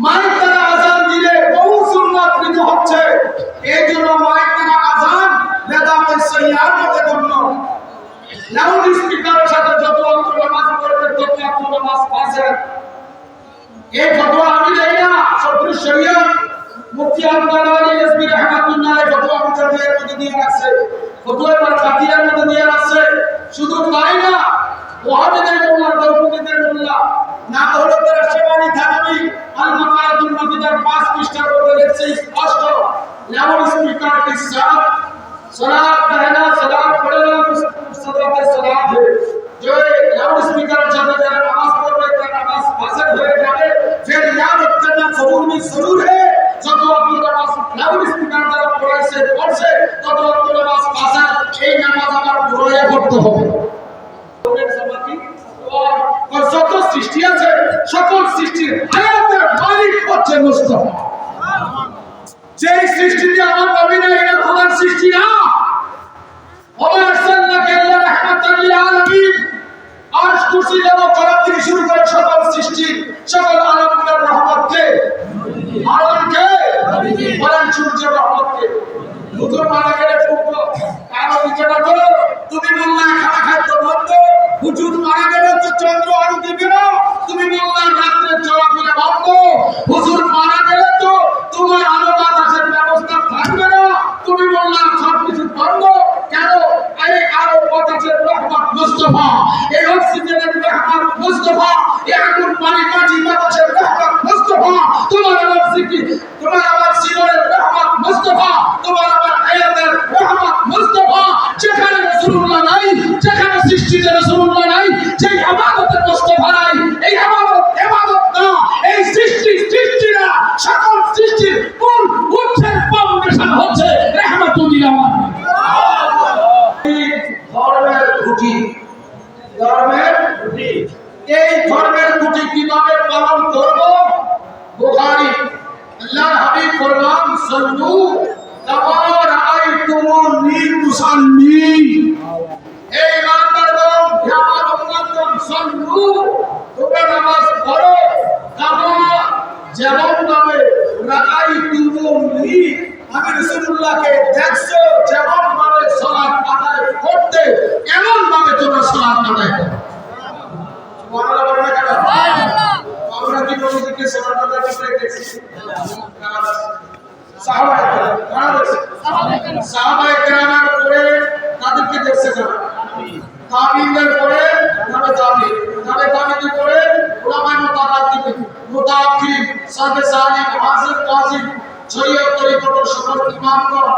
Mic দ্বারা আযান দিলে বহু সুন্নাত বৃদ্ধ হচ্ছে। এই জন্য মাইক দ্বারা আযান বেদাতের সহিয়ার মধ্যে গণ্য। লাউড স্পিকারের সাথে যত অক্ত নামাজ পড়বে তত অক্ত নামাজ পাচ্ছে। এই ফতোয়া আমি দেই না, সত্র শরীয়ত মুফতি আব্দুল আলী ইসবি রাহমাতুল্লাহ আলাইহি ফতোয়া মুজাদ্দিদের মধ্যে দিয়ে রাখছে, ফতোয়া বারকাতিয়ার মধ্যে দিয়ে রাখছে। শুধু তাই না, ওয়াহাবিদের মোল্লা, দেওবন্দিদের মোল্লা নাম হলো তারা শেবানি থানভী আল মাকালাতুল মুফিদার 5 পৃষ্ঠার মধ্যে লিখছে স্পষ্ট, লাউড স্পিকার के साथ सलात पढ़ना, सलात पढ़ना मुस्तदरक सलात है। जो लाउड स्पीकर चाहते हैं नमाज पढ़ने का नमाज फासिद हो जाए, फिर याद करना जरूर में जरूर है। जब आप नमाज लाउड स्पीकर द्वारा पढ़े से पढ़से तब आप नमाज फासिद, এই নামাজ আমার পুরোয়া করতে হবে। और যত সৃষ্টি আছে সকল সৃষ্টির হায়াতের মালিক হচ্ছে মুস্তাফা। যে সৃষ্টিতে আমার নবী না, এটা খোদার সৃষ্টি না। ওয়া আরসালনাকা ইল্লা রাহমাতাল লিল আলামিন। আরশ কুরসি এবং কলম থেকে শুরু করে সকল সৃষ্টি, সকল আলামিনের রহমতকে, আলমকে বলেন সূর্যের রহমতকে। হুজুর মারা গেলে ফুটবো কারো বিচারটা করো, তুমি মোল্লা খানা খাদ্য বন্ধ। হুজুর মারা গেলে তো চন্দ্র আলো দিবে না, তুমি মোল্লা রাত্রে চলাফেরা বন্ধ। হুজুর মারা গেলে তো তোমার আলো বাতাসের ব্যবস্থা থাকবে না, তুমি মোল্লা সবকিছু বন্ধ। কেন? এই আলো বাতাসের রহমত মুস্তাফা, এই অক্সিজেনের রহমত মুস্তাফা, এই আগুন পানি মাটি বাতাসের রহমত মুস্তাফা, তোমার আমার সিকি, তোমার আমার জীবনের রহমত মুস্তাফা, তোমার আমার হায়াতের রহমত মুস্তাফা। যেখানে রাসূলুল্লাহ নাই, যেখানে সৃষ্টিতে রাসূলুল্লাহ নাই, যে ইবাদতের মুস্তাফা নাই, এই ইবাদত না, এই সৃষ্টি না, সকল সৃষ্টির মূল উৎসের ফাউন্ডেশন হচ্ছে রাহমাতুল্লিল আলামিন। ধর্মের খুঁটি, ধর্মের খুঁটি, এই ধর্মের খুঁটি কিভাবে পালন করব? বুখারী, আল্লাহর হাবিব ফরমান, সাল্লু কামা রাআইতুমুনি উসাল্লি। এই ইমানদারগণ, হে আমার উম্মতগণ, সাল্লু, তোমরা নামাজ পড়ো, কামা যেমন ভাবে রাআইতুমুনি, আমি রাসূলুল্লাহকে দেখছো যেমন ভাবে সালাত আদায় করতে, এমন ভাবে তোমরা সালাত আদায় করো। সুবহানাল্লাহ বলেন না কেন? আমরা কি নবীকে সালাত আদায় করতে দেখছি? সাহাবায়ে কেরামের পরে তাদেরকে দেখছে যারা, তাবিঈনদের পরে তাবিঈনদের পরে উলামায়ে মুতাআক্কিরিন, সাহাবে সালিক, হাফিজ কাযিম, শরীয়ত তরিকতের সকল ইমামগণ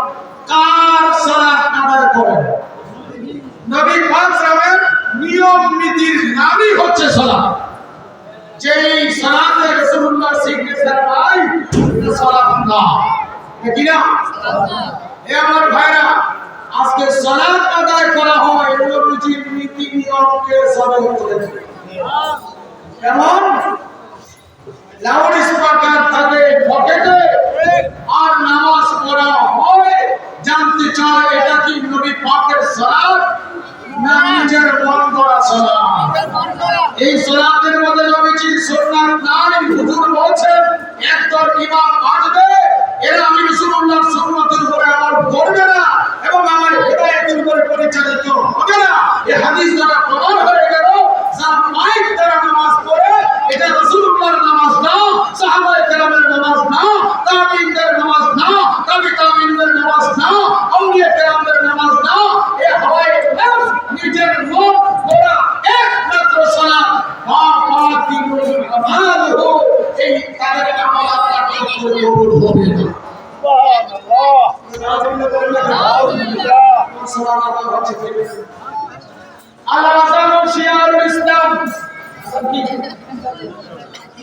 কার সালাত আদায় করেন? নবী পাক সাল্লাল্লাহু নিয়ম নীতির নামই হচ্ছে সালাত। যেই সালাতে রাসূলুল্লাহ সিগনেচার নাই, এটা সালাত না। কি না? এ আমার ভাইরা, আজকে সালাত আদায় করা হয় নবীজির নীতি নিয়মকে সাবেক করে। কেমন? লাউড স্পিকার থাকে পকেটে আর নামাজ পড়া হয়, জানতে চায় এটা কি নবী পাকের সালাত না নিজের মন গড়া সালাত? এই সালাতের মধ্যে নবীজির সুন্নাত নাই। হুজুর বলেছেন একদল ইমাম আসবে, এরা আমি রাসূলুল্লাহর সুন্নাতের উপরে আমল করবে না এবং আমার হিদায়াতের উপরে পরিচালিত হবে না। এই হাদিস দ্বারা প্রমাণ হয়ে গেল, যারা মাইক দ্বারা নামাজ পড়ে এটা রাসূলুল্লাহর নামাজ না, সাহাবায়ে কেরামের নামাজ না, তাবিঈনদের নামাজ না, তাবিঈনদের নামাজ না, আউলিয়া কেরামদের নামাজ না। এই হাওয়ায়ে নফস, নিজের মন গড়া একমাত্র সালাত। ফাতিমুল আমালহু, এই তাদের আমল আল্লাহ কবুল হবে না।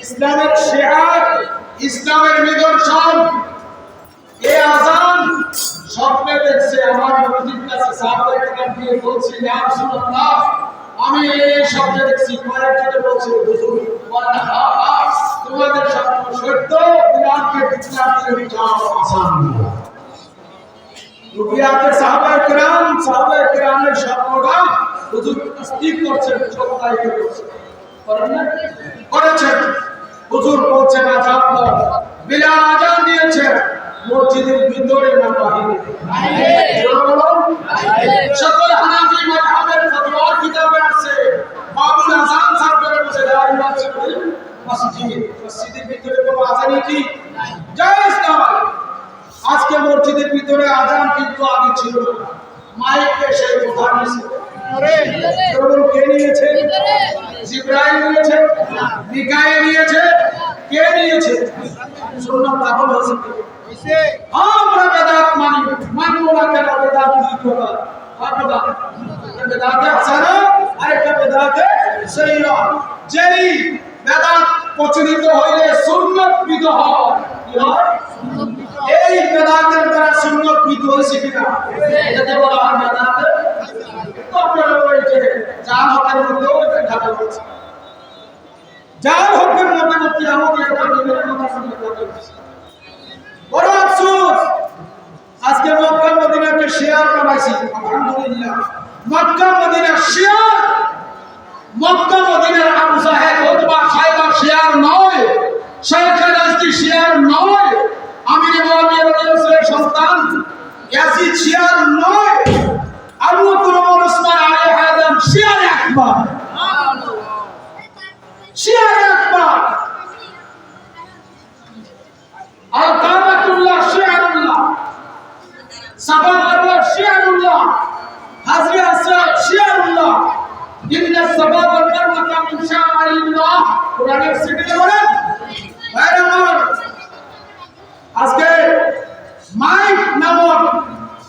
ইসলামের শিআর, ইসলামের নিদর্শন। এই আযান স্বপ্নে দেখছে, আমার নবীর কাছে সাহাবায়ে কেরাম দিয়ে বলছে, ইয়া রাসূলুল্লাহ, আমি এই স্বপ্নে দেখছি। কয়েকজনে বলছে, হুজুর তোমাদের স্বপ্ন সত্য, বিরাটকে বিছনাতে বিছাও আযান। রুবিয়াতে সাহাবায়ে কেরামের স্বপ্নটা হুজুর তাসদীক করছেন, সত্যায়িত করছেন, করেছেন। হুজুর বলছেন আজান দাও। বিলাল আজান দিয়েছে মসজিদের ভিতরে না বাহিরে? সকল হানাফি মাযহাবের ফতোয়ার কিতাবে আছে বাবুল আযান সাহেবের বসে দাঁড়িয়ে আছে মসজিদের ভিতরে কোনো আযানই কি জায়েজ নয়। আজকে মসজিদের ভিতরে আযান কিন্তু আগে ছিল না, মাইকে সেই কথা নিয়েছে। কে নিয়েছে? জিবরাইল নিয়েছে, মিকাইল নিয়েছে, কে নিয়েছে? সুন্নাত পাগল হয়েছে। আমরা বেদাত মানি, মানবো না কেন? বেদাত কি কথা? বেদাত বেদাতে হাসানা আর একটা বেদাতে সাইয়্যিআ। যেই বেদাত প্রচলিত হইলে সুন্নাত বিদআত হয়, কি হয়? এই বেদাতের দ্বারা সুন্নাত বিদআত হইছে কিনা এটাকে বলা হয় বেদাতে। তো আপনারা ওই যে জাল হকের মধ্যে ওই ঢাকা হচ্ছে, জাল হকের মধ্যে আমাদের একটা নিবেদন করতে। বড় আফসোস, আজকে মক্কা মদিনাকে শেয়ার বানাইছি। আলহামদুলিল্লাহ, মক্কা মদিনা শেয়ার, মক্কা মদিনার আবু সাহেব ওতবা সাহেবা শেয়ার নয়, শেখ রাজকি শেয়ার নয়, আমির মুআবিয়া রাদিয়াল্লাহু সন্তান ইয়াজিদ শেয়ার নয়, আবু বকর ওসমান আলী হায়দার শেয়ার আকবার, শেয়ার আকবার। আল-কাবাতুল্লাহ শিয়ারুল্লাহ, সাফা মারওয়া শিয়ারুল্লাহ, হাজরে আসওয়াদ শিয়ারুল্লাহ, ইন্নাস সাফা ওয়াল মারওয়া মিন শাআইরিল্লাহ। কোরআনের সিটিতে বলেন ভাইরা, আজকে মাইক নামক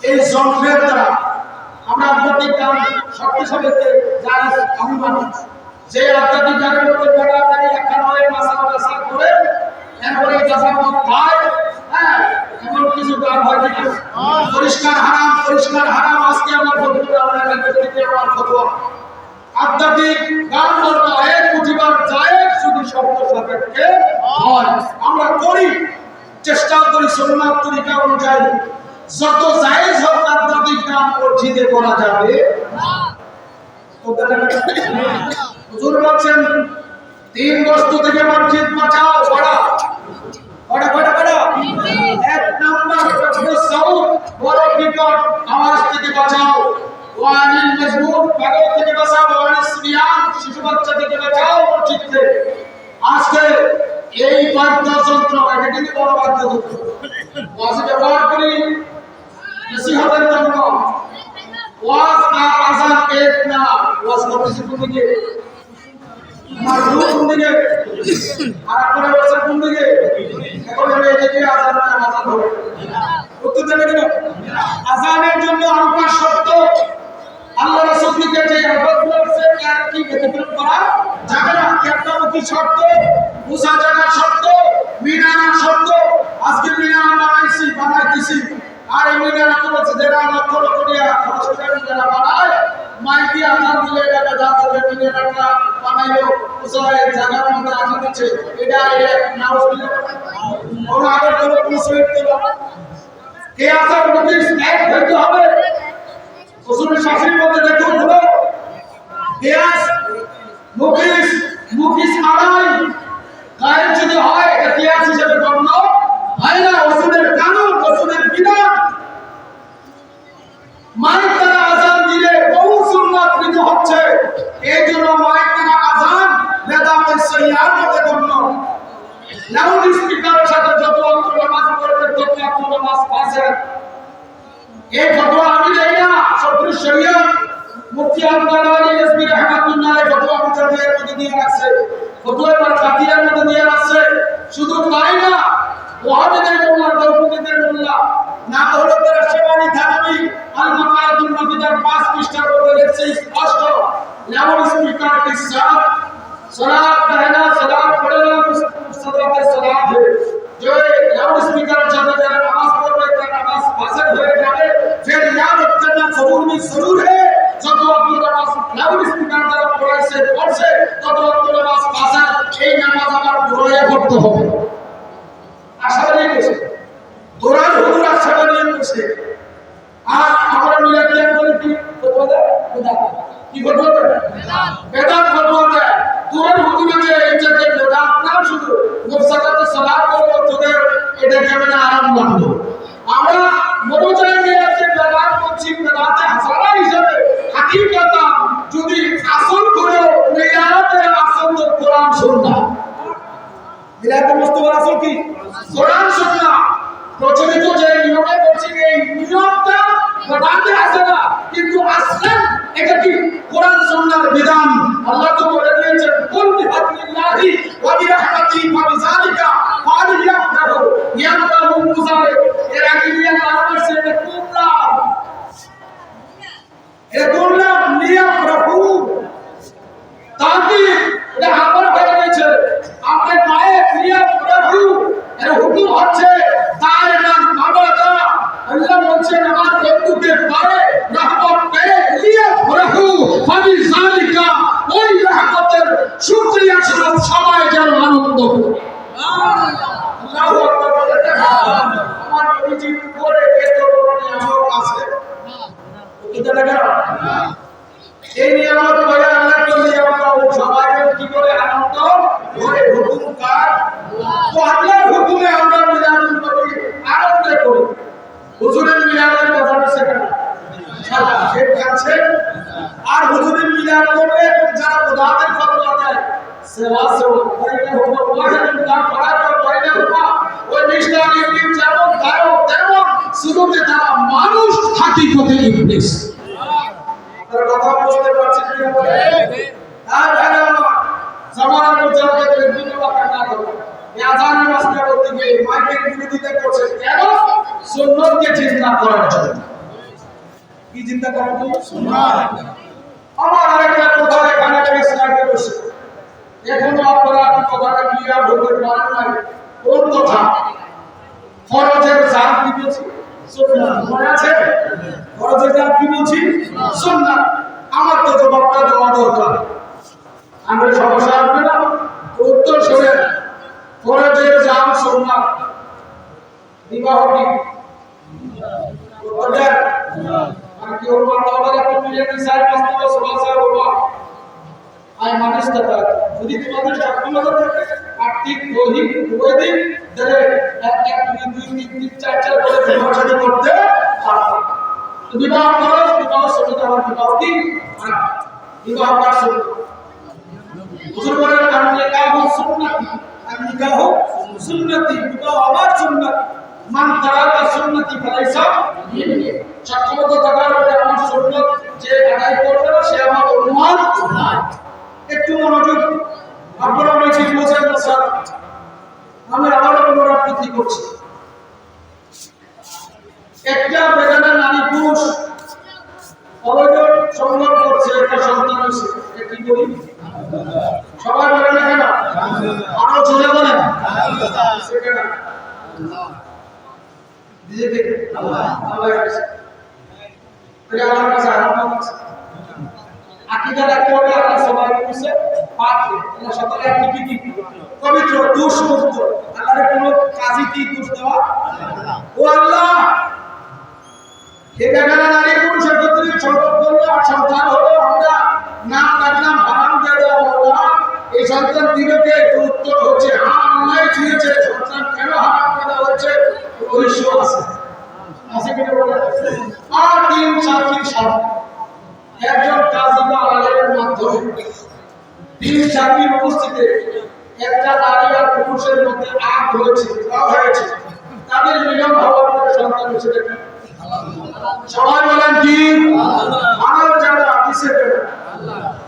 এই যন্ত্রের দ্বারা আমরা আধ্যাত্মিক গান শক্তিশালী যারা আমি মানি, যে আধ্যাত্মিক গানের মধ্যে বেড়া বেড়ে একটা নয় মাসা করে এরপরে জাসামত খায়, হ্যাঁ, এমন কিছু গান হয় কিনা? পরিষ্কার হারাম, পরিষ্কার হারাম। আজকে আমার ফতোয়া, আপনাদের ব্যক্তিতে আমার ফতোয়া, আধ্যাত্মিক গান বলতে এক প্রতিবার জায়েজ যদি শব্দ সাপেক্ষে হয়। আমরা করি, চেষ্টা করি সুন্নাত তরিকা অনুযায়ী যত জায়েজ হোক আধ্যাত্মিক গান মসজিদে করা যাবে না। হুজুর বলছেন 3 বস্তু থেকে মসজিদ বাঁচাও। এক নাম্বার সাউন্ড, বড় বিকট আওয়াজ থেকে বাঁচাও। ওয়ানিল মাজমুন, পাগল থেকে বাঁচাও। ওয়ানিস সিবিয়ান, শিশু বাচ্চা থেকে বাঁচাও মসজিদ থেকে। আজকে এই বাদ্যযন্ত্র, এটা কিন্তু বড় বাদ্যযন্ত্র, ওয়াজে ব্যবহার করি নসিহতের জন্য। ওয়াজ আর আযান এক না। ওয়াজ করতেছি কোন দিকে? মারদু কোন দিকে? আর আপনারা বলছেন কোন দিকে? এখন আমি এদিকে আযান হবে। উত্তর দেবেন কেন? আযানের জন্য আরকার শর্ত আল্লাহ রাসূল থেকে যে আহ্বান করেছেন, আর কি ব্যতিক্রম করা যাবে না। কেবলামুখী শর্ত, মুসা জানার শর্ত, মিনার শর্ত। আজকে মিনার বানাইতেছি, আর এই মিনার করেছে যারা লক্ষ লক্ষ টাকা খরচ করে যারা বানায়, মাইকে আযান দিলে এটা যাতে মিনারটা বানাইলো মুসায়ের জায়গার মধ্যে আযান দিচ্ছে, এটা নাউজুবিল্লাহ। ওরা আগের কোনো সুইট দিল কে আসার নোটিশ এক হইতে হবে। রসুলের শাসনের মধ্যে দেখুন হলো কেয়াস মুকিস আড়াই গায়েব যদি হয়, এটা কেয়াস হিসেবে গণ্য হয় না। রসুলের কানুন, রসুলের বিধান। মাইক দ্বারা আযান দিলে বহু সুন্নাত বিধ হচ্ছে, এই জন্য মাইক দ্বারা আযান বেদাতে সাইয়্যার মধ্যে গণ্য। লাউড স্পিকারের সাথে যত অন্তর নামাজ পড়বে তত অন্তর নামাজ ফাসেদ। এই ফতোয়া আমি দেই না, সত্র শরীয়ত মুফতি আব্দুল আলী এসবি রাহমাতুল্লাহ আলাইহি ফতোয়া মুজাদ্দিদের মধ্যে দিয়ে রাখছে, ফতোয়া বারকাতিয়ার মধ্যে দিয়ে রাখছে। শুধু তাই না, ওয়াহাবিদের মোল্লা, দেওবন্দিদের মোল্লা, নাম হলো তারা শেবানি থানভী আল মাকালাতুল মুফিদার 5 পৃষ্ঠার মধ্যে লিখছে স্পষ্ট, লাউড স্পিকার के साथ सलात पहला सलात पढ़ना सदक़े सलात है। जो लाउड स्पीकर चलते जाए नमाज पढ़ने का नमाज फासिद हो जाए, फिर याद करना जरूर में जरूर है। जब आपकी नमाज लाउड स्पीकर द्वारा पढ़ाई से पढ़से तब आपकी नमाज फासिद, এই নামাজ আমার পুরোয়া করতে হবে। আশা নিয়ে বসে দোরার হুজুর আশা নিয়ে বসে আর আমরা মিলাদ কেন বলি কি ফতোয়া দেয় কি ফতোয়া দেয় বেদাত ফতোয়া দেয় তোর হুকুমে যে এইটাকে বেদাত না শুধু মুফসাদাত সালাত করব তোদের এটা কেমন আরাম লাগলো আমরা মনোজয় মিলাদকে বেদাত করছি বেদাতে হাসানা হিসেবে হাকিকত যদি আসল করে মিলাদের আসল তো কোরআন সুন্নাহ মিলাদে মুস্তাফার আসল কি কোরআন সুন্নাহ প্রচলিত যে নিয়মে করছি এই নিয়মটা বেদাতে আছে না কিন্তু আসলেন এটা কি কোরআন সুন্নাহর বিধান আল্লাহ তো বলে দিয়েছেন কুল বিহাদিল্লাহি ওয়া বিরাহমাতিহি ফাবিযালিকা ফালিয়াফরাহু ইয়ামদাহু মুসারে এর আগে নিয়ে আল্লাহ সে কুল্লাহ লিয়াফরাহু তাকি এটা আমার হয়ে গেছে আপনি মায়ে লিয়াফরাহু এর হুকুম হচ্ছে তার নাম বাবাদা আল্লাহ বলছেন আমার বন্ধুকে পারে রহমত পেয়ে লিয়াফরাহু ফাবিযালিকা ওই রহমতের শুকরিয়া স্বরূপ সবাই যেন আনন্দ করে আল্লাহু আকবার বলে আমার নবীজির উপরে এত বড় নিয়ামত আছে এটা দেখা এই নিয়ামত করে আল্লাহ বলে আমরা সবাই কি করে আনন্দ করে হুকুম কার তো আল্লাহর হুকুমে আমরা মিলাদুল নবী আনন্দ করি হুজুরের মিলাদের কথাটা সেখানে সারা শেখ আছে আর হুজুরের মিলাদ করলে যারা মুদাতের ফতোয়া দেয় সেওয়াসে ওইটা হলো ওয়াহিদুল লা ফারাকা বাইনাহুমা ওই মিশনারি দিন যেমন গায়ো তেমন শুরুতে তারা মানুষ হাকিকতে ইবলিস আপনারা কথা বুঝতে পারছেন কি আর ভালো জামানার মধ্যে আমাদের বিভিন্ন কাটা করে এই আজানের রাস্তা করতে গিয়ে মাইকের বিরোধিতা করছে কেন সুন্নতকে চিন্তা করার জন্য কি চিন্তা করার জন্য সুন্নাত আমার আরেকটা কথা এখানে স্লাইডে বসে এখনো আপনারা কি কথাটা ক্লিয়ার হতে পারেন না কোন কথা ফরজের জাত কি বলছি সুন্নাত মনে আছে ফরজের জাত কি বলছি সুন্নাত আমার তো জবাবটা দেওয়া দরকার আমরা সমস্যা আসবে না উত্তর শুনেন ফরজের জাত সুন্নাত বিবাহ কি ফরজের আর কি ওর মাথা ওরা তো মিলে ডিসাইড করতে হবে সুবহানাল্লাহ বাবা আই মানুষ দাদা যদি তোমাদের সক্ষমতা থাকে আর্থিক দৈহিক বৈদিক তাহলে এক এক দুই তিন তিন চার চার করে বিভাজন করতে পারবে তো বিবাহ খরচ বিবাহ সুন্নাত আর বিবাহ কি বিবাহ কার সুন্নাত হুজুর বলেন আমি নিকাহ সুন্নাত আমি নিকাহ সুন্নতি বিবাহ আমার সুন্নাত মান তারাকা সুন্নতি ফালাইসা সক্ষমতা থাকার পরে আমার সুন্নাত যে আদায় করবে না সে আমার উম্মত নয় একটু মনোযোগ আপনারা অনেকে বুঝেন না স্যার আমি আবারও পুনরাবৃত্তি করছি একটা বেগানা নারী পুরুষ অবৈধ সংযোগ করছে একটা সন্তান হয়েছে কি বলি সবাই বলে না কেন আরো জোরে বলেন সেখানে দিদি আল্লাহ আল্লাহ এটা আমার কাছে আমার কাছে আকীদার একটা হলো আল্লাহ সবাই বলেছে পাক আল্লাহ সকলে একটি কি পবিত্র দোষ মুক্ত আল্লাহর কোনো কাজই কি দোষ দেওয়া ও আল্লাহ এই বেগানা নারী পুরুষের ক্ষেত্রে ছোট করলো আর সন্তান হলো আমরা নাম রাখলাম হারাম দিয়ে দেওয়া আল্লাহ এই সন্তান দিবকে উত্তর হচ্ছে হ্যাঁ অন্যায় ছিঁড়েছে সন্তান কেন হারাম করা হচ্ছে রহস্য আছে আছে কি বলে আর তিন সাক্ষী সাথে একজন কাজী বা আলেমের মাধ্যমে তিন সাক্ষীর উপস্থিতিতে একটা নারী আর পুরুষের মধ্যে আগ হয়েছে হয়েছে তাদের মিলন হওয়ার পরে সন্তান হয়েছে সবাই বলেন কি আমার যারা দিছে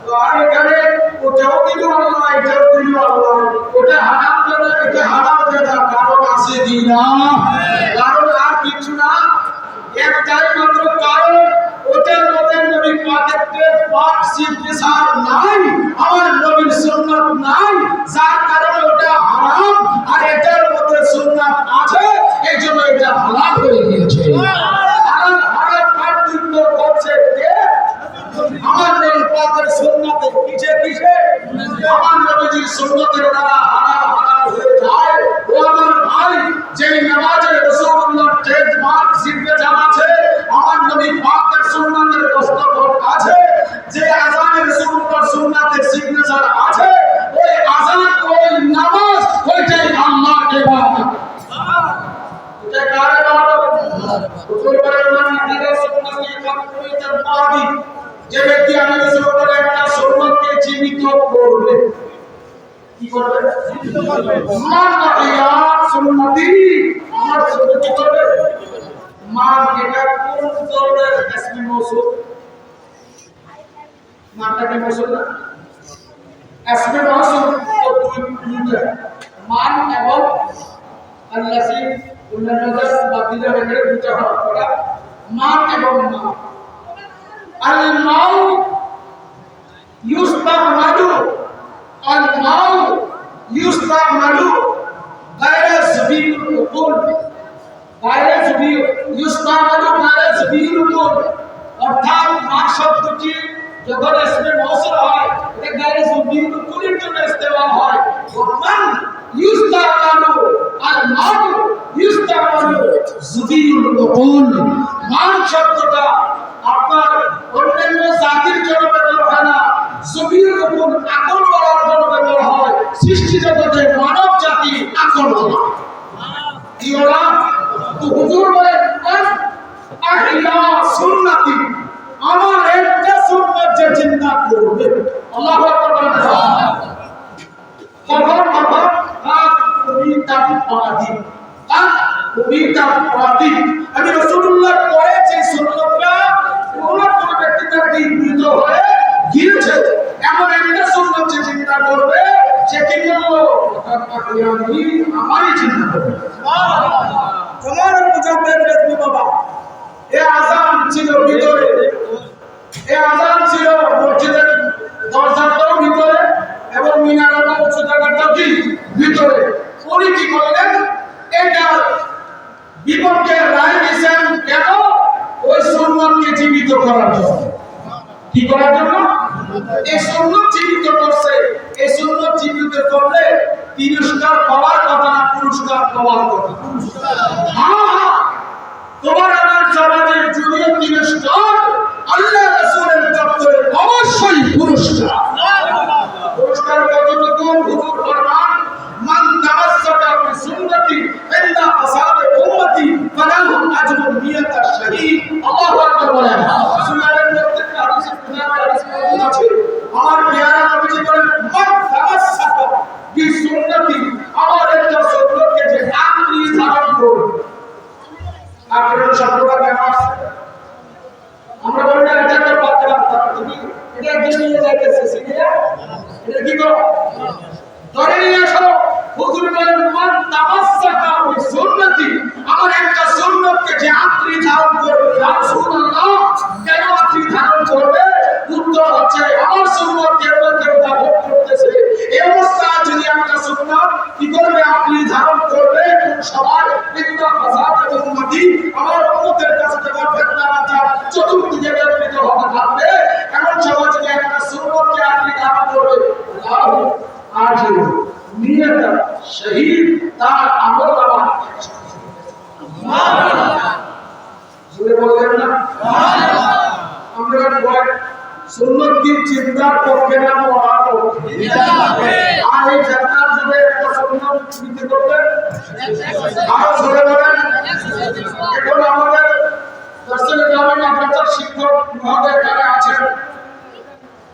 তো আর এখানে ওটাও কিন্তু আল্লাহ এটাও কিন্তু আল্লাহ ওটা হারাম জানা এটা হারাম জানা কারণ আছে কি না কারণ আর কিছু না একটাই মাত্র কারণ ওটার মধ্যে নবী পাকের পাক সিদ্দিসার নাই আমার নবীর সুন্নাত নাই যার কারণে ওটা হারাম আর এটার মধ্যে সুন্নাত আছে এইজন্য এটা হালাল হয়ে গিয়েছে হারাম হারাম পার্থক্য করছে কে আমার নবীর পাকের সুন্নাতের কিসে কিসে আমার নবীর সুন্নাতের দ্বারা হালাল হালাল হয়ে যায় ও আমার ভাই যেই নামাজে রাসূলুল্লাহ ট্রেডমার্ক সিদ্ধ জানা আছে আমার সুন্নতবাদী যে ব্যক্তি আমি রাসূলের একটা সুন্নতকে জীবিত করবে কি করবে জীবিত করবে মান আইয়া সুন্নতি আমার সুন্নত কি করবে মান এটা কোন ধরনের ইসমি মৌসুল মানটা কি মৌসুল না ইসমি মৌসুল তো দুইটা মান এবং আল্লাহি উন্নতর বাতিলের এর দুটো হওয়া মান এবং মান আল মাউ ইউস্তামালু আল মাউ ইউস্তামালু গায়রা সাবিলুল উকুল গায়রা সাবিল ইউস্তামালু গায়রা সাবিলুল উকুল অর্থাৎ মান শব্দটি যখন ইসমে মৌসুল হয় এটা গায়রা সাবিলুল উকুলের জন্য ইস্তেমাল হয় মান ইউস্তামালু আল মাউ ইউস্তামালু সাবিলুল উকুল মান শব্দটা আপনার অন্যান্য জাতির জন্য ব্যবহার হয় না জমির উপর আকল করার জন্য ব্যবহার হয় সৃষ্টি জগতে মানব জাতি আকল করা কি ওরা তো হুজুর বলেন আহিয়া সুন্নতি আমার একটা সুন্নাত যে চিন্তা করবে আল্লাহু আকবার বলেন কখন কখন কাক উমিতা পাদি কাক উমিতা পাদি আমি রাসূলুল্লাহ পরে যে সুন্নাতটা কোন কোন ব্যক্তি তার নির্মিত হয়ে গিয়েছে এমন একটা সুন্নাত যে চিন্তা করবে সে কি বললো আমি আমারই চিন্তা করবে সুবহানাল্লাহ তোমার মুজাদ্দিদ রেজবি বাবা এই আযান ছিল ভিতরে এই আযান ছিল মসজিদের দরজাটাও ভিতরে এবং মিনারটা উঁচু জায়গাটাও কি ভিতরে উনি কি করলেন এটা বিপক্ষে রায় দিয়েছেন কেন ওই সুন্নাতকে জীবিত করার জন্য কি করার জন্য এই সুন্নাত জীবিত করছে এই সুন্নাত জীবিত করলে পুরস্কার পাওয়ার কথা না পুরস্কার পাওয়ার কথা হ্যাঁ তোমার আমার সমাজের জুড়ে পুরস্কার আল্লাহ রাসূলের দপ্তরে অবশ্যই পুরস্কার পুরস্কার কতটুকু হুজুর ফরমান মান তামাসসাকা বিসুন্নতি ইল্লা আসাবে উম্মতি ফালাহু আজরুন মিয়াতা শাহীদ আল্লাহু আকবার বলেন সুনানের প্রত্যেকটা হাদিসে পুনার হাদিস মওজুদ আছে আমার পেয়ারা নবীজি বলেন মান তামাসসাকা বিসুন্নতি আমার একটা সুন্নতকে যে আঁকড়ে ধারণ করবে আপনারা শব্দটা কেন আছে আমরা বলি না এটা একটা পাত্র তুমি এটা একজন নিয়ে যাইতেছে সিনিয়া এটা কি করো ধরে নিয়ে আসো হুজুর বলেন মান তামাসসাকা বিসুন্নতি আমার একটা সুন্নতকে যে আঁকড়ে ধারণ করবে ইয়া রাসূলুল্লাহ কেন আঁকড়ে ধারণ করবে উত্তর হচ্ছে আমার সুন্নাত কেউ দাবি করতেছে এই অবস্থায় যদি একটা সুন্নাত কি করবে আঁকড়ে ধারণ করবে কোন সবার কিন্তু আযাবে উম্মতি আমার উম্মতের কাছে যখন ফিতনা বাঁচা চতুর্দিকে ব্যাপৃত হতে থাকবে এমন সময় যদি একটা সুন্নাতকে আঁকড়ে ধারণ করবে আল্লাহু আজরু মিয়াতা শহীদ তার আমল নামা সুবহানাল্লাহ জোরে বলেন না সুবহানাল্লাহ আমরা বলি সুন্নাত কি চিন্তার পক্ষে না মরার পক্ষে আর এই জান্নাত যুগে একটা সুন্নাত চিন্তা করবে আরো জোরে বলেন এখন আমাদের দর্শনে গ্রামে আপনাদের শিক্ষক মহোদয় এখানে আছেন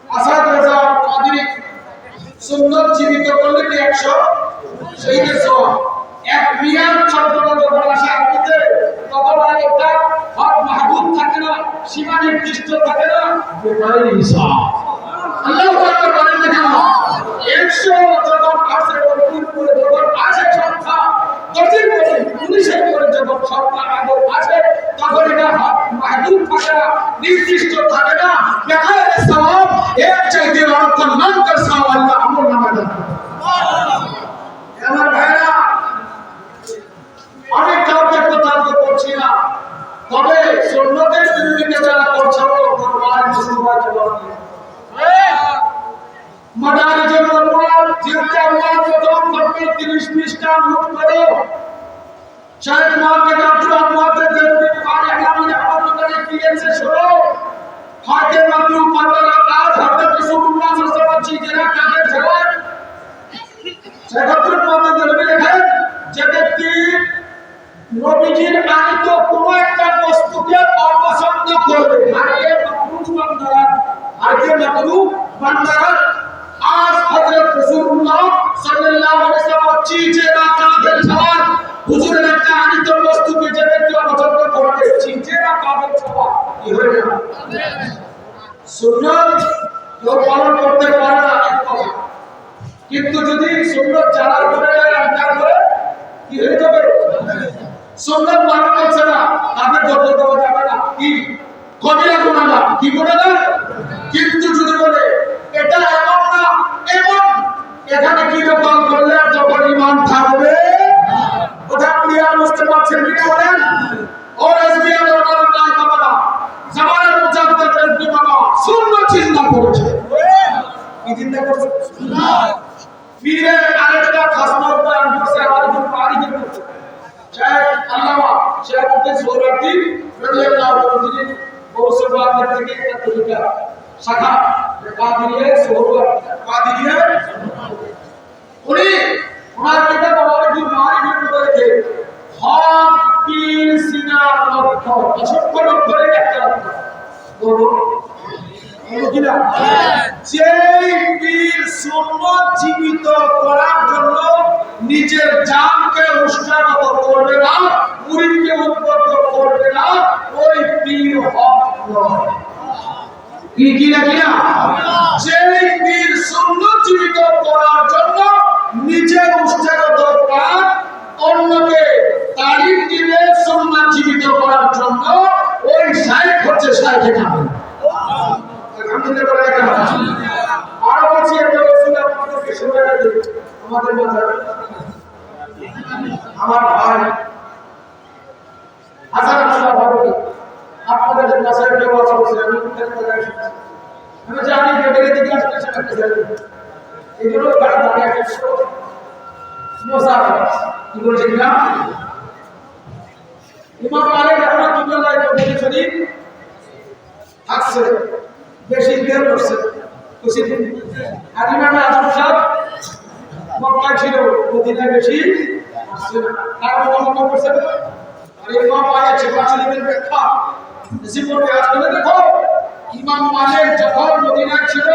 আসাদ রাজা কাদিরি সুন্নাত জীবিত করলে কি 100 শহীদের সওয়াব এক মিয়ান শব্দটা যখন আসে আরবিতে তখন আর একটা হক মাহবুব থাকে না সীমা নির্দিষ্ট থাকে না বেকারি হিসাব আল্লাহু আকবার বলেন না কেন 100 যখন আসে পুরো যখন আসে সংখ্যা 10 এর পরে 19 এর পরে যখন সংখ্যা আগে আসে তখন এটা হক মাহবুব থাকে না নির্দিষ্ট থাকে না বেকারি সওয়াব এক চাইতে আর কল্যাণকর সওয়াব আল্লাহ আমল নামে দেন সুবহানাল্লাহ আমার ভাইরা অনেক কাউকে তর্ক করছি না তবে সুন্নতের বিরুদ্ধে যারা করছে কোরআন মুসলমান জবাব মাদারিজুল উলুম যেটা আল্লাহ প্রথম খতমে 30 পৃষ্ঠা নোট করে শাহেদ মুহাম্মদ আব্দুল আহমদের দেবী বুখারী হাদিস আহমদকে দিয়েছে শোনো হাতে মাত্র 15 কাজ হযরত রাসূলুল্লাহ সাল্লাল্লাহু আলাইহি ওয়াসাল্লাম যারা কাজের জবাব সেক্ষেত্রে পদ্ধতি লেখেন যে ব্যক্তি নবীজির আনিত কোন একটা বস্তুকে অপছন্দ করবে আগে পুরুষ বান্দারা আর যে মাকরুহ বান্দারা আজ হযরত রাসূলুল্লাহ সাল্লাল্লাহু আলাইহি ওয়াসাল্লাম চিঠে না কাঁধের ছাড় হুজুরের একটা আনিত বস্তুকে যে ব্যক্তি অপছন্দ করবে চিঠে না কাঁধের ছাড় কি হয়ে যাবে সুন্নাত কেউ পালন করতে পারে না এক কথা কিন্তু যদি সুন্নাত জানার পরে ইনকার করে কি হয়ে যাবে সুন্নাত মানা হচ্ছে না তাদের ধৈর্য দেওয়া যাবে না কি কবিরা গুনাহ কি গুনাহ কিন্তু যদি বলে এটা এমন না এমন এখানে কি দখল করলে যখন ঈমান থাকবে কথা ক্লিয়ার বুঝতে পারছেন কি বলেন और एसबीआई और নাই বাবা জামানের মুজাদ্দেদ রেজবি বাবা সুন্নাত চিন্তা করেছে কি চিন্তা করছে সুন্নাত পীরের আরেকটা খাসনত বয়ান করছে আমাদের জন্য আরিফ করছে শায়েখ আল্লামা শেখ উদ্দিন সোহরাওয়ার্দী রাদিয়াল্লাহু আনহু তিনি গৌসবাদের থেকে একটা তরিকা শাখা কাদিরিয়া সোহরাওয়ার্দী কাদিরিয়া উনি ওনার কিতাব আওয়াজুল মারিফের মধ্যে হক পীর সিনার লক্ষ্য অসংখ্য লক্ষ্যের একটা লক্ষ্য বলবো কিনা যেই পীর সুন্নাত জীবিত করার জন্য নিজের জানকে উৎসাহিত করবে না মুরিদকে উদ্বুদ্ধ করবে না ওই পীর হক নয় কি কিনা কিনা যেই পীর সুন্নাত জীবিত করার জন্য নিজে উৎসাহিত করার অন্যকে তালিম দিলে সুন্নাত জীবিত করার জন্য ওই শাইখ হচ্ছে শাইখে কামেল আলহামদুলিল্লাহ বলে কেন আর বলছি একটা রাসূল আপনাদেরকে শোনায় দিই আমাদের মাঝে আমার ভাই হাসান আব্দুল্লাহ ভারতী আপনাদের কাছে একটা কথা বলছি আমি জানি গেটের দিকে আসতে চাচ্ছি এগুলো গাড়ি দাঁড়িয়ে আছে মোসাফা কি বলছেন না ইমাম মালিক রাহমাতুল্লাহ আলাইহি শরীফ থাকছে বেশি দের করছে কুসিদিন আর ইমাম আযম সাহেব মক্কা ছিল মদিনা বেশি আসছে না আর মক্কা করছে আর ইমাম মালিক যে বাঁচালেন ব্যাখ্যা জীবনে আসলে দেখো ইমাম মালিক যখন মদিনা ছিল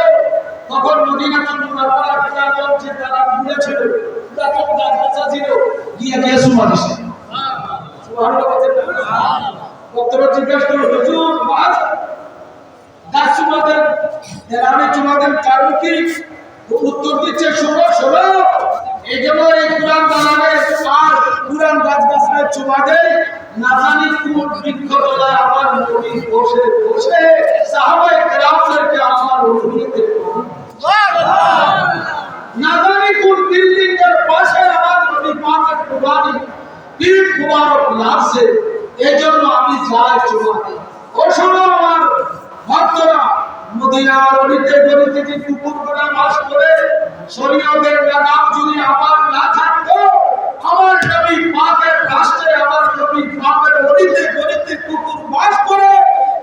তখন মদিনা মুনাওয়ারা কিরাম যে তারা ঘুরে ছিল তখন গাছগাছা ছিল গিয়ে গিয়ে সুমাদিছে সুবহানাল্লাহ বক্তব্য জিজ্ঞাসা করল হুজুর বাস গাছ সুমাদের এরানে চুমাদের কারণ কি উত্তর দিচ্ছে শোনো শোনো এই জন্য এই কুরআন বানালে আর কুরআন গাছগাছায় চুমাদের না জানি কোন বৃক্ষ তলায় আমার নবী বসে বসে সাহাবায়ে কেরামদেরকে আমার অনুভূতিতে না জানি কোন বিল্ডিং এর পাশে আমার নবী পাকের কুরবানি পীর মুবারক লাগছে এজন্য আমি যাই চুমাতে ও শোনো আমার ভক্তরা মদিনার অলিতে গলিতে যে কুকুরগুলো বাস করে শরীয়তের লাগাম যদি আমার না থাকতো আমার নবী পাকের রাষ্ট্রে আমার নবী পাকের অলিতে গলিতে কুকুর বাস করে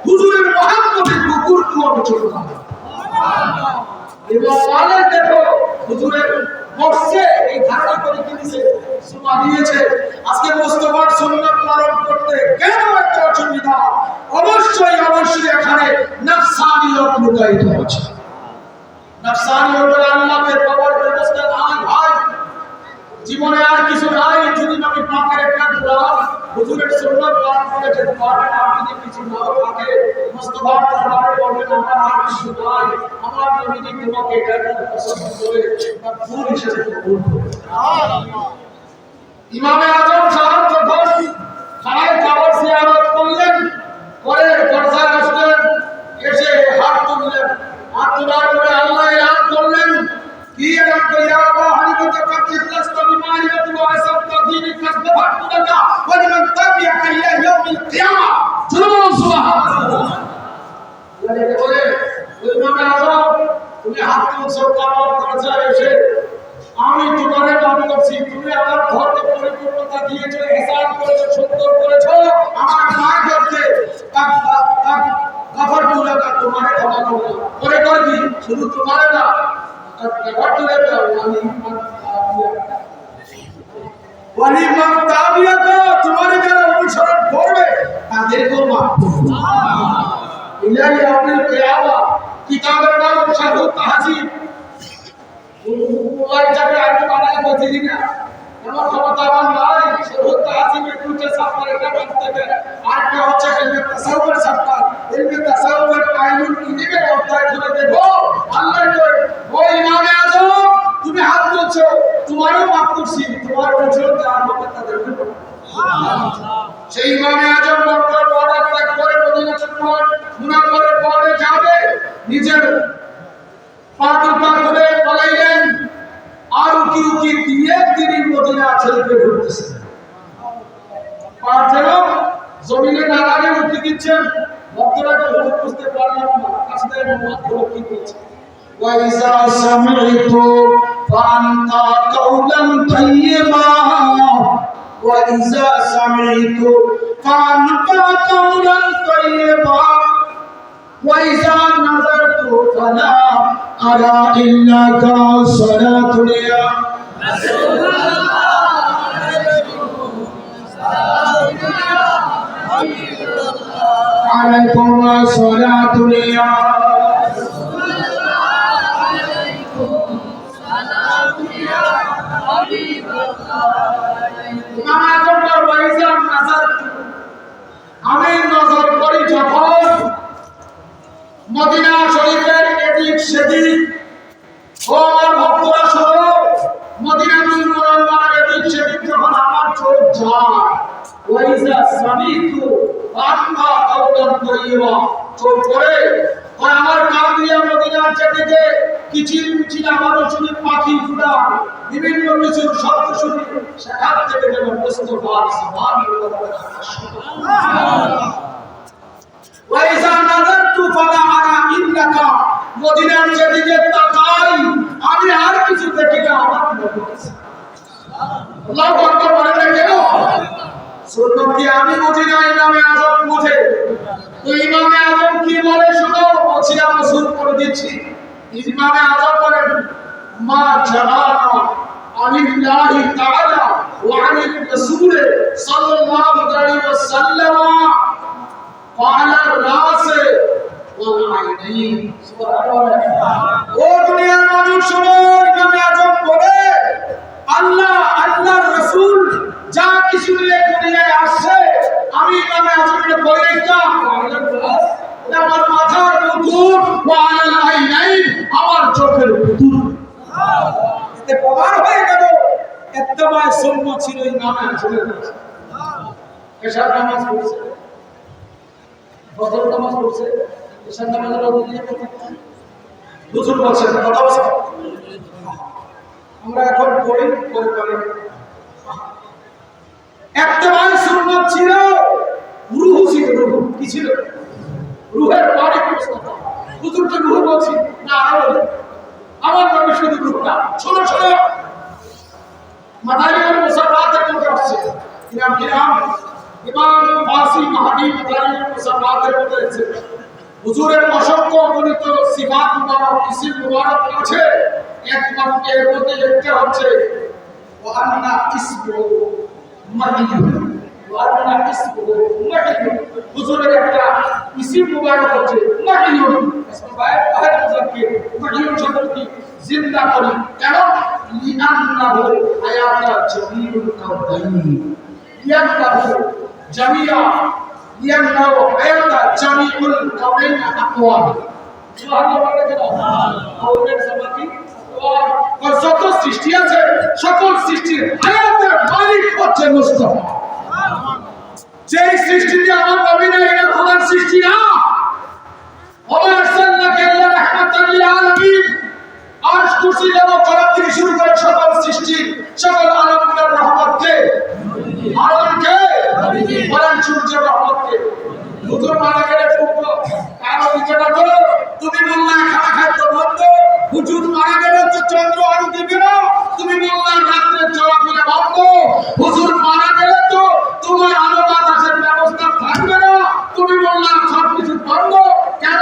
হুজুরের মহব্বতে কুকুর আমি চলতাম এবং মালে দেখো হুজুরের বর্ষে এই ধারণা করে কিনেছে সুমা দিয়েছে আজকে মুস্তাফার সুন্নাত পালন করতে কেন একটা অসুবিধা অবশ্যই অবশ্যই এখানে নফসানিয়ত লুকায়িত আছে নফসানিয়ত আল্লাহকে পাওয়ার ব্যবস্থা নাই ভাই জীবনে আর কিছু নাই যদি নবী পাকের একটা গোলাম হুজুরের সুন্নাত পালন করে যেতে পারেন আপনি যদি কিছু নাও থাকে মুস্তাফার দরবারে বলবেন আমার আর কিছু নাই আমার নবী তোমাকে এটা পছন্দ করে তার ফুল হিসেবে কবুল করে ইমামে আযম সাহেব যখন খানায় কাবার জিয়ারত করলেন করে দরজায় আসলেন এসে হাত তুললেন হাত তোলার পরে আল্লাহ এলান করলেন কি এলান করে ইয়া আল্লাহ হানিফা কাতিলাস বিমারিয়াতু ওয়া আসাবতা দীনি কাযবাতুকা ওয়া লিমান তাবিআকা ইলা ইয়াউমিল কিয়ামা সুবহানাল্লাহ বলে ইমামে আযম তুমি হাত তুলছো কাবার দরজায় এসে আমি তোমারে দাবি করছি তুমি আমার ধর্মে পরিপূর্ণতা দিয়েছো ihsan করেছো সুন্দর করেছো আমার মার করতে কাফার তুলাকা তোমারে ক্ষমা করব করে করবি শুধু তোমারে না কাফার তুলাকা ওয়ালি মান তাবিয়াকা তোমারে যারা অনুসরণ করবে তাদেরকেও মাফ করব ইলা ইয়াউমিল কিয়ামা কিতাবের নাম শারহুত তাহজিব ওই জায়গায় আমি বানাই বলছি না এমন ক্ষমতা আমার নাই শারহুত তাহজিবের দুটো সাফার একটা বানতে আরেকটা হচ্ছে ইলমে তাসাউফের সাফার ইলমে তাসাউফের আইনুল ইলমের অধ্যায় খুলে দেখো আল্লাহ কই ওই ইমামে আযম তুমি হাত তুলছো তোমারও মাফ করছি তোমার ওজন যার মধ্যে তাদের সেই ইমামে আযম মক্কার বর্ডার ত্যাগ করে মদিনাতুল মুনাওয়ারার বর্ডারে যাবে নিজের পাটুপা করে পালাইলেন আর উকি উকি দিয়ে তিনি মদিনা ছেড়ে ঘুরতেছেন পার জমিনে না লাগে উকি দিচ্ছেন ভক্তরা তো বুঝতে পারলাম না আসলে মোহাম্মদ কি বলছে وَإِذَا سَمِعْتُ فَأَنْتَ قَوْلًا طَيِّبًا وَإِذَا سَمِعْتُ فَأَنْتَ قَوْلًا طَيِّبًا وَإِذَا نَظَرْتُ فَلَا أَرَى إِلَّا كَصَلَاةُ الْيَوْمِ رسول عليكم صلاة اليوم আমি নজর করি যখন মদিনা শরীফের এদিক সেদিক ও আমার ভক্তরা শোনো মদিনাতুল মুনাওয়ারার এদিক সেদিক যখন আমার চোখ যায় ওয়াইজা সামিতু আত্মা কাউলান তৈয়বা চোখ করে আমার কান দিয়ে মদিনার যেদিকে কিচির মিচির আওয়াজ শুনি পাখি ফুটা বিভিন্ন কিছুর শব্দ শুনি সেখান থেকে যেন মুস্তাফা সুবহানাল্লাহ ওয়াইজা নাযারতু ফালা আরা ইন্নাকা মদিনার যেদিকে তাকাই আমি আর কিছু দেখি না আমার নবী আল্লাহু আকবার বলেন না কেন সুন্নতি আমি বুঝি না ইমামে আযম বুঝে তো ইমামে আযম কি বলে শুনো বলছি আমি শুরু করে দিচ্ছি ইমামে আযম বলেন মা জানানা আলিল্লাহি তাআলা ওয়া আনির রাসূল সাল্লাল্লাহু আলাইহি ওয়াসাল্লাম ওয়ালা রাসে ওয়াল আইনাইন সুবহানাল্লাহ ও দুনিয়ার মানুষ শুনো ইমামে আযম বলে আল্লাহ আল্লাহর রাসূল যা কিছু নিয়ে দুনিয়ায় আসছে আমি ইমামে আযমের পরিণাম এটা আমার মাথার মুকুট ওয়াল আইনাইন আমার চোখের পুতুল এতে প্রমাণ হয়ে গেল ইত্তেবায়ে সুন্নাহ ছিল ইমামে আযমের কাছে এশার নামাজ পড়ছে ফজর নামাজ পড়ছে এশার নামাজের অবধি হুজুর বলছেন কথা বলছে আমরা এখন পড়ি পরে ইত্তেবায়ে সুন্নাহ ছিল রূহ ছিল রূহ কি ছিল রূহের পরে মুস্তাফা হুজুর তো রূহ বলছি না আরো আমার নবী শুধু রূহ না শোনো শোনো মাদারিয়ার মুসাফাতের মধ্যে আসছে ইমাম ফাসি মাহাদি মাদারিয়ার মুসাফাতের মধ্যে আছে হুজুরের অসংখ্য অগণিত সিফাত মুবারক ইসম মুবারক আছে একমাত্র এর মধ্যে একটা হচ্ছে ওয়া আন্না ইসমু মাহিয়ুন ওয়া আন্না ইসমু মাহিয়ুন হুজুরের একটা ইসম মুবারক হচ্ছে মাহিয়ুন ইসমু বায়াত মুজাক্কির মাহিয়ুন শব্দটি জিন্দা করি কেন লিআন্নাহু হায়াতা জামিউল কাউনাইন লিআন্নাহু জামিয়া লিআন্নাহু হায়াতা জামিউল কাউনাইন আকওয়াম সুবহানাল্লাহ কাউনের জামাতি আর যত সৃষ্টি আছে সকল সৃষ্টির হায়াতের মালিক হচ্ছে মুস্তাফা যে সৃষ্টিতে আমার নবী না এটা খোদার সৃষ্টি না ওয়া আরসালনাকা ইল্লা রাহমাতাল লিল আলামিন আরশ কুরসি এবং কলম থেকে শুরু করে সকল সৃষ্টি সকল আলমগুলোর রহমতকে আলমকে বলেন সূর্যের রহমতকে হুজুর মারা গেলে ফুটবো কারো বিচারটা করো তুমি বললা খাওয়া খাদ্য বন্ধ হুজুর মারা গেলে তো চন্দ্র আলো দিবে না তুমি বললা রাত্রে চলাফেরা বন্ধ হুজুর মারা গেলে তো তোমার আলো বাতাসের ব্যবস্থা থাকবে না তুমি বললা সবকিছু বন্ধ কেন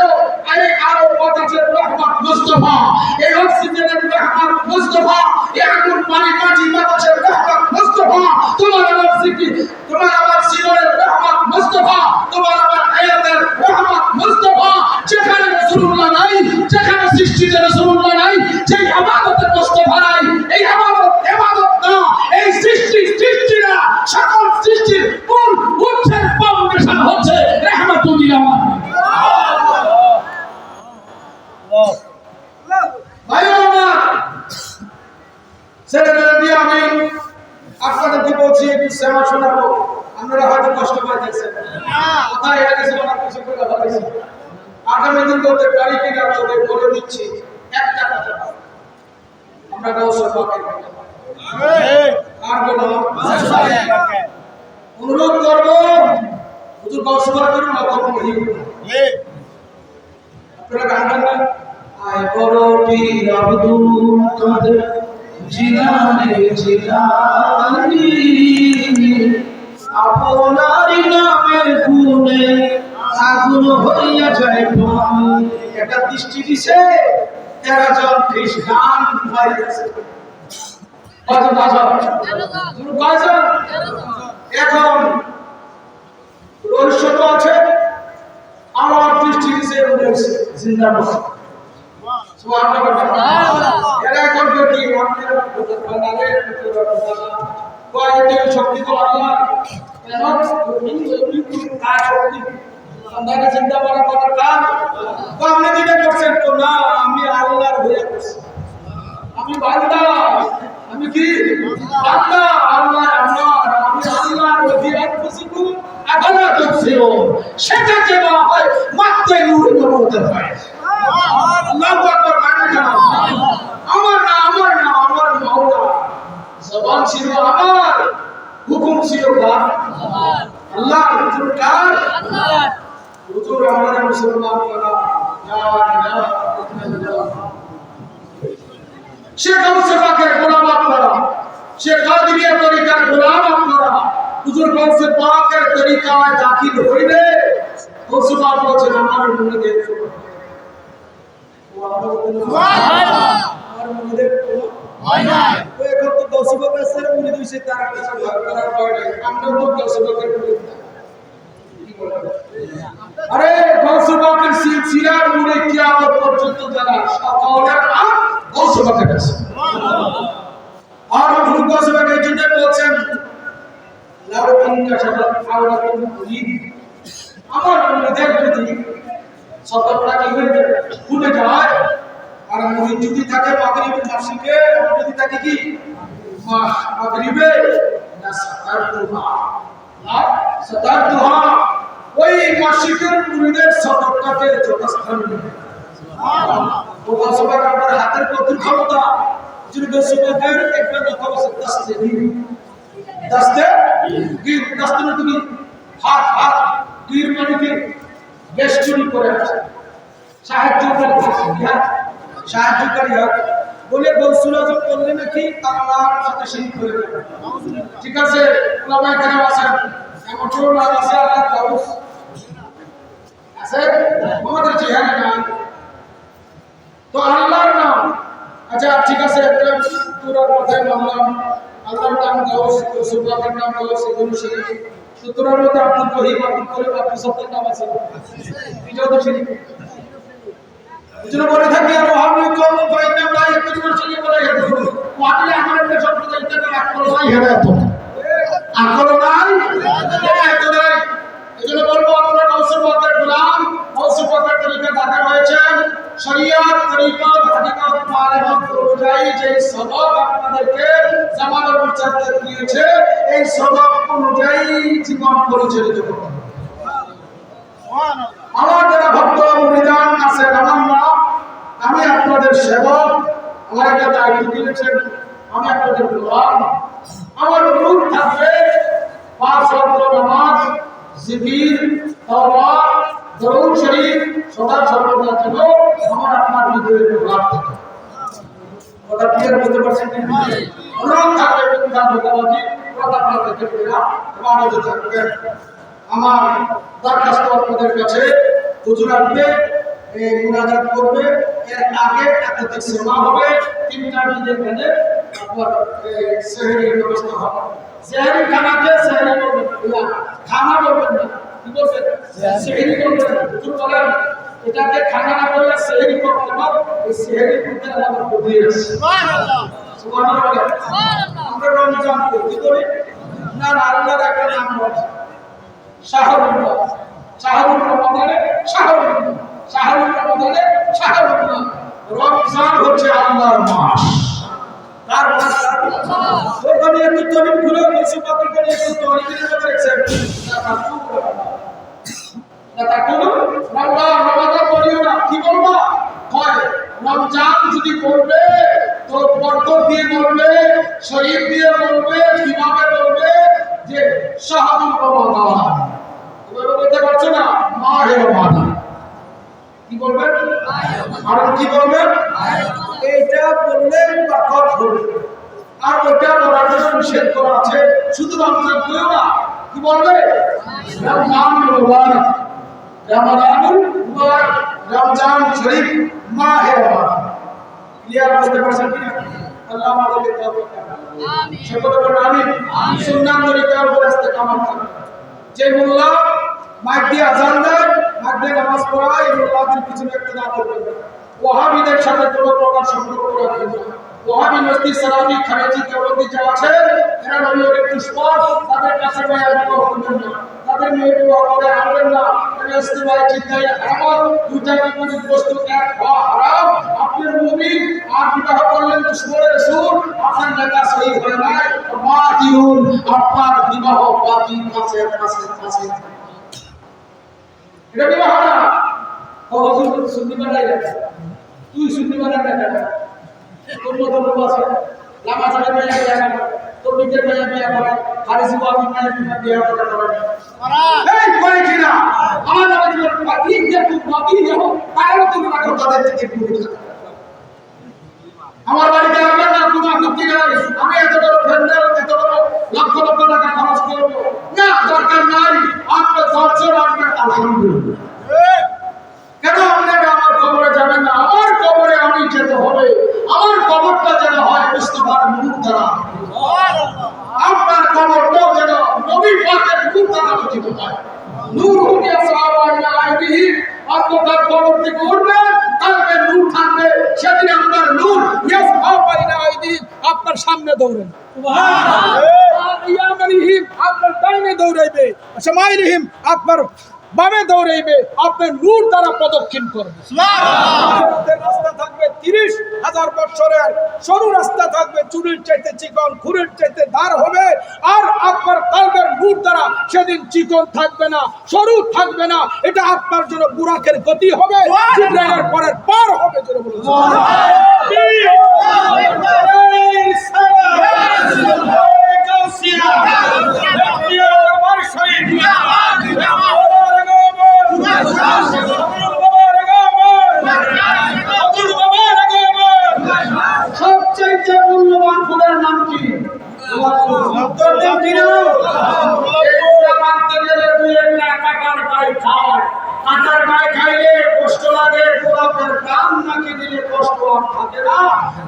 এই আলো বাতাসের রহমত মুস্তাফা এই অক্সিজেনের রহমত মুস্তাফা এই আগুন পানি মাটি বাতাসের রহমত মুস্তাফা তোমার আমার সিকি তোমার আমার জীবনের রহমত মুস্তাফা তোমার আমার হায়াতের রহমত মুস্তাফা রাসূলুল্লাহ নাই, যেখানে সৃষ্টিতে রাসূলুল্লাহ নাই, যে ইবাদতের কষ্ট ভাই, এই ইবাদত না, এই সৃষ্টি না, সকল সৃষ্টির মূল উৎসের ফাউন্ডেশন হচ্ছে রাহমাতুল আলামিন। ভাই আমার ছেলেদের দিয়ে আমি আপনাদেরকে বলছি, একটু সেবা শোনাবো, আপনারা হয়তো কষ্ট পাইতেছেন, কোথায় এটা কিছু না কিছু করে ভাবাইছি, আগামী দিন করতে পারি কিনা তোদের বলে দিচ্ছি। একটা কথা, আমরা গাউসুল পাকের আর বলো অনুরোধ করবো, হুজুর গাউসুল পাকের মতো মহিম আপনারা গান গান না। আয় বড় পীর আব্দুল কাদের জিলানী জিলানী, আপনার নামের গুণে আগুন হইয়া যায় পানি। এটা দৃষ্টি দিছে 13 জন খ্রিস্টান পাইছে, কয়জন এখন রহস্য তো আছে, আমার দৃষ্টি দিছে জিন্দাবাদ। এরা করবে কি শক্তি তো আল্লাহ, চিন্তা করা করার কাজ আপনি যেটা করছেন তো না, আমি আল্লাহর হয়ে করছি, আমি বান্দা, আমি কি বান্দা, আল্লাহ আমার, আমি আল্লাহর অধীনে খুশিকু আবাদা করছিল, সেটা যে বলা হয় মাত্রে নূর করতে হয়। আল্লাহু আকবার, মানে জানো আমার না আমার মাওলা, জবান ছিল আমার, হুকুম ছিল কার? আল্লাহ। হুজুর কার? আল্লাহ। হুজুর আমাদের মুসলমান করা, লা ইলাহা ইল্লাল্লাহ। শেখ গাউসে পাকের গোলাম আপনারা, শেখ কাদেরিয়া তরিকার গোলাম আপনারা, হুজুর গাউসে পাকের তরিকায় দাখিল হইলে গাউসে পাক বলেছেন আমার মনে দেখো, আমার মনে দেখো হয় না, ওই এখন তো গাউসে পাকের স্যার মনে দিছে, তারা কিছু করার পরে আমরা তো গাউসে পাকের আরে গাউসে পাকের সিলসিলার মুরে কিয়ামত পর্যন্ত যারা সকলের নাম গাউসে পাকের আছে। আর হুজুর গাউসে পাকের জন্য বলেছেন লাউ ইনকা শাবাত আওলাতুল মুরিদ, আমার মুরিদের যদি সতর্কতা কি হয়ে যায়, ভুলে যায়, আর মুরিদ যদি থাকে মাগরিবের মাসিকে, যদি থাকে কি মাগরিবে না সাতারতুহা, ওই মাসিকের মুরিদের সতর্কতাকে যথাস্থান নেবে। ও গাউসে পাক আপনার হাতের কত ক্ষমতা, যদি গাউসে পাকের একটা কথা বলে দস্তে তুমি হাত তীর মানে কি বেষ্টনী করে আছে, সাহায্যকারী হাত বলে গৌসুল আজম করলে নাকি আল্লাহর সাথে শিরিক করে যাবে। ঠিক আছে, ওলামায়ে কেরাম আছেন, এমন কোন নাম আছে আল্লাহ গাউস আছে আমাদের জিহাদ নাম তো আল্লাহর নাম। আচ্ছা ঠিক আছে, তোরার কথাই মানলাম, আল্লাহর নাম গাউস, গাউসুল পাকের নাম গাউস, এগুলো শিরিক। তো তোরার মধ্যে আব্দুল রহিম, আব্দুল করিম, আব্দুল সত্তার নাম আছে, এটাও তো শিরিক। এজন্য বলে থাকি আর ওহাবি কওম ফাইন্না লা ইয়াকতুমু শিরিক ওয়া লা ইয়াকতুমু ওয়াকিল আমাদের সম্প্রদায় ইত্যাদি আকল নাই, হেদায়েত আকল নাই, হেদায়েত নাই। এজন্য বলবো আপনারা গাউসুল পাকের গোলাম, গাউসুল পাকের তরিকা দাতা হয়েছেন, শরিয়ত তরিকা হাকিকত মারিফত অনুযায়ী যে সবক আপনাদেরকে জামানের বিচারতে দিয়েছে, এই সবক অনুযায়ী জীবন পরিচালিত করুন। আমার যারা ভক্ত মুরিদান আছেন, আমার নাম, আমি আপনাদের সেবক, আমার একটা দায়িত্ব দিয়েছেন, আমি আপনাদের গোলাম। আমার অনুরোধ থাকবে 5 ওয়াক্ত নামাজ, জিকির, তাওবা, দরুদ শরীফ সদা সর্বদা যেন আমার আপনার ভিতরে লাভ থাকে। কথা ক্লিয়ার বুঝতে পারছেন কি? অনুরোধ থাকবে কিন্তু দাবাজি কথা বলতে থাকবে না, আমাদের থাকবে। আমার দরখাস্ত আপনাদের কাছে, হুজুর আসবে, মুনাজাত করবে, এর আগে একটা তাকসিমা হবে, 3টা দিনের মধ্যে আপনার সেহরির ব্যবস্থা হবে। সেহরি খানাতে সেহরি করবেন না, খানা করবেন না, কি বলবেন? সেহরি করবেন। হুজুর বলেন এটাকে খানা না বললে সেহরি করতে পারো, এই সেহরি করতে আমাদের বুঝিয়ে আসছে। সুবহানাল্লাহ। আমরা রমজান কি করি না, আল্লাহর একটা নাম আছে শাহরুল্লাহ। শাহরুল রমাদানে শাহরুল্লাহ, শাহরুল রমাদানে শাহরুল্লাহ। রমজান হচ্ছে আল্লাহর মাস। তার মাস ওখানে একটু তরিক ঘুরে গেছে, বাকি করে একটু তরিকের ব্যাপারে এক্সেপ্ট না কোনো রমাদান বলিও না, কি বলবা হয় রমজান যদি করবে তো বরকত দিয়ে বলবে, শরীর দিয়ে বলবে, কিভাবে বলবে যে শাহরুল রমাদান। এবার বলতে পারছো না মাহে রমাদান, কি বলবেন আর কি বলবেন? এইটা বললে বরকত হবে, আর ওটা বলার জন্য নিষেধ করা আছে। শুধু রমজান বলেও না, কি বলবে রমজান মুবারক, রমাদানুল মুবারক, রমজান শরীফ, মাহে রমাদান। ক্লিয়ার করতে পারছেন কি না? আল্লাহ আমাদেরকে তৌফিক দান করুন। আমিন। সকলে বলুন আমিন। সুন্নাত তরিকার উপর ইস্তেকামত করুন। যে মোল্লা মাইক দিয়ে আযান দেয়, মাইক দিয়ে নামাজ পড়ায়, এই মোল্লাদের পিছনে ইক্তেদা করবেন না। ওয়াহাবিদের সাথে কোনো প্রকার সম্পর্ক রাখবেন না। ওয়াহাবি মস্তি সালাফি খারেজি দেওবন্দি যা আছে এরা নবীর দুশমন, তাদের কাছে বায়াত করবেন না, তাদের নিয়ে করে আনবেন না। এটা ইস্তেমায় চিন্তায় হারাম, দুটা বিপরীত বস্তু এক হওয়া হারাম। আপনি মুমিন আর বিবাহ করলেন দুশমনের রাসূল, আপনার নেতা সহি হয় নাই, বাতিল, আপনার বিবাহ বাতিল কাছে। এটা বিবাহ না। হুজুর সুন্নি বানাই রাখা, তুই সুন্নি বানাই রাখা, তোর মতো লোক আছে লামা ছাড়া বিয়ে করা, তোর নিজের বিয়ে করা, খারিজি ওয়াবি বিয়ে করা এই করে কিনা আমাদের বাকি যে বাকি দেখো তারও তুমি রাখো তাদের থেকে দূরে থাকো। আমার বাড়িতে আসবেন না, কোনো আপত্তি নাই, আমি এত বড় ভেন্ডার, এত বড় লক্ষ লক্ষ টাকা খরচ করবো না, দরকার নাই। আপনার দর্শন আপনার আলহামদুলিল্লাহ। কেন আপনারা আমার কবরে যাবেন না? আমার কবরে আমি যেতে হবে, আমার কবরটা যেন হয় মুস্তাফার নূর দ্বারা, আপনার কবরটাও যেন নবী পাকের নূর দ্বারা রচিত হয়। নূর হুকিয়া সাহাবায়ে আইবিহি, আপনার কবর থেকে উঠবেন, কালবে নূর থাকবে, সেদিন আপনার নূর ইয়াসহাবাইনা আইদি আপনার সামনে দৌড়াবে, সুবহানাল্লাহ। ইয়ামানিহিম আপনার ডাইনে দৌড়াইবে, শামাইলিহিম আপনার বামে দৌড়াইবে, আপনার নূর দ্বারা প্রদক্ষিণ করবে। রাস্তা থাকবে 30,000 বছরের, সরু রাস্তা থাকবে, চুরির চাইতে চিকন, খুরের চাইতে ধার হবে। আর আপনার কলবের নূর দ্বারা সেদিন চিকন থাকবে না, সরু থাকবে না, এটা আপনার জন্য বুরাকের গতি হবে, জিবরাইলের পরের পার হবে। জোরে বলুন সবচেয়ে মূল্যবান ফুলের নাম কি? কাঁটার গায়ে খাইলে কষ্ট লাগে, গোলাপের দাম নাকি দিলে কষ্ট আর থাকে না।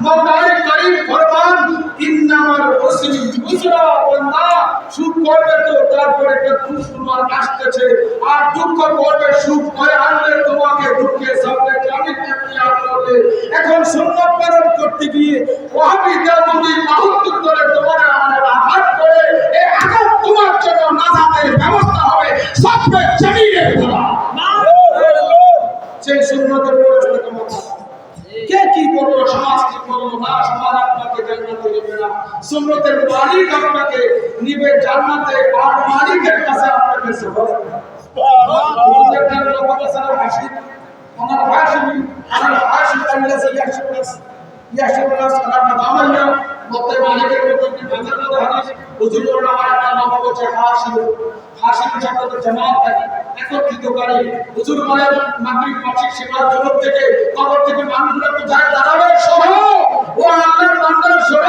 মওলাই করিম ফরমান ইন্নামাল উসরি ইউসরা, বান্দা সুখ করবে তো তারপরে একটা দুঃখ তোমার আসতেছে, আর দুঃখ করবে সুখ হয়ে আনলে তোমাকে দুঃখের সামনে জানি ইখতিয়ার করবে। এখন সুন্নাত পালন করতে গিয়ে ওয়াহাবি দেওবন্দি মাহুত্তুর করে তোমার আমাদের আঘাত করে, এই আঘাত তোমার জন্য নাজাতের ব্যবস্থা হবে সবচেয়ে জমিনের দ্বারা। সেই সুন্নতের উপর ইস্তেকামত। কে কি করলো, সমাজ কি করলো না, সমাজ আপনাকে জান্নাতে নেবে না। সুন্নতের মালিক আপনাকে নিবে জান্নাতে, আর মালিকের কাছে আপনাকে সফর। একত্রিত করে হুজুর বলেন মাগরিব মাসিক সেবার জগৎ থেকে কবর থেকে মানুষগুলো যায় দাঁড়াবে সহ ও আল্লাহর বান্দারা সহ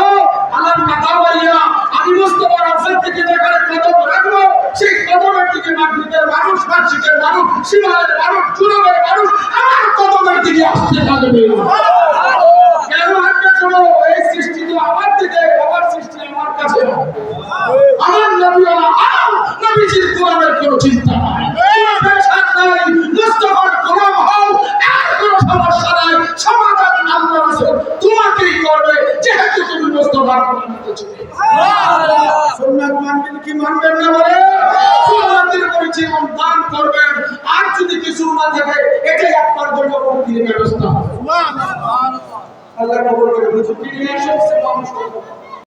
আল্লাহর মাতাওয়াইয়া আমি মুস্তাফার আফসার থেকে যেখানে কদম রাখবো, সেই কদমের দিকে মাগরিবের মানুষ, মাসিকের মানুষ, শিমালের মানুষ, জুনুবের মানুষ আমার কদমের দিকে আসতে থাকবে। কেন আসবে? চলো এই সৃষ্টি তো আমার দিকে, আমার সৃষ্টি আমার কাছে, আমার নবী নবীজির কোরআনের কোনো চিন্তা নাই, মুস্তাফার গোলাম হও, ভাগ করে নিতে চলে সুন্নাত মানবেন কি মানবেন না বলে সুন্নাতের পরিচয় দান করবেন আর যদি কিছু না থাকে এটাই আপনার জন্য মুক্তির ব্যবস্থা সুবহানাল্লাহ আল্লাহ কবুল করে বুঝুন কি নিয়ে এসেছে মানুষ